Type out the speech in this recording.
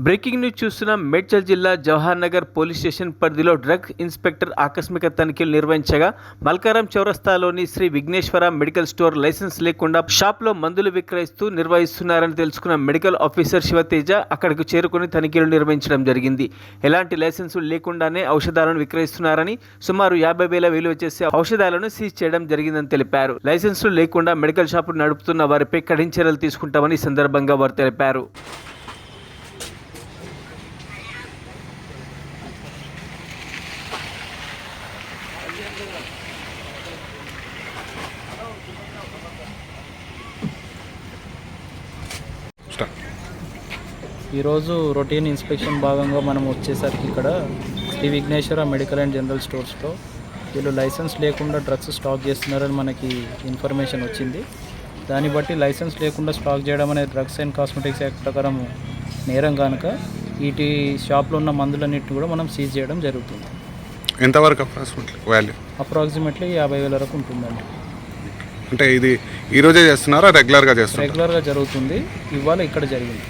Breaking news చూస్తున్న మేడ్చల్ జిల్లా Jawahar Nagar police station పరిధిలో డ్రగ్ ఇన్స్పెక్టర్ ఆకస్మిక తనిఖీలు నిర్వహించగా మల్కారం చౌరస్తాలోని Sri Vighneshwara medical store license లేకుండా షాప్లో మందులు విక్రయిస్తూ నిర్వహిస్తున్నారని తెలుసుకున్న మెడికల్ ఆఫీసర్ శివతేజ అక్కడికి చేరుకుని తనిఖీలు నిర్వహించడం జరిగింది. ఎలాంటి లైసెన్సులు లేకుండానే ఔషధాలను విక్రయిస్తున్నారని సుమారు 50,000 విలువ చేసే ఔషధాలను సీజ్ చేయడం జరిగిందని తెలిపారు. లైసెన్సులు లేకుండా మెడికల్ షాపులు నడుపుతున్న వారిపై కఠిన చర్యలు తీసుకుంటామని ఈ సందర్భంగా వారు తెలిపారు. ఈరోజు రొటీన్ ఇన్స్పెక్షన్ భాగంగా మనం వచ్చేసరికి ఇక్కడ Sri Vighneshwara medical and general స్టోర్స్లో వీళ్ళు లైసెన్స్ లేకుండా డ్రగ్స్ స్టాక్ చేస్తున్నారని మనకి ఇన్ఫర్మేషన్ వచ్చింది. దాన్ని బట్టి లైసెన్స్ లేకుండా స్టాక్ చేయడం అనేది డ్రగ్స్ అండ్ కాస్మెటిక్స్ యాక్ట్ ప్రకారం నేరం కనుక వీటి షాప్లో ఉన్న మందులన్నింటినీ కూడా మనం సీజ్ చేయడం జరుగుతుంది. ఎంతవరకు అప్రాక్సిమేట్లీ 50,000 వరకు ఉంటుందండి. అంటే ఇది ఈరోజే చేస్తున్నారా రెగ్యులర్గా చేస్తున్నారా? రెగ్యులర్గా జరుగుతుంది, ఇవాళ ఇక్కడ జరిగింది.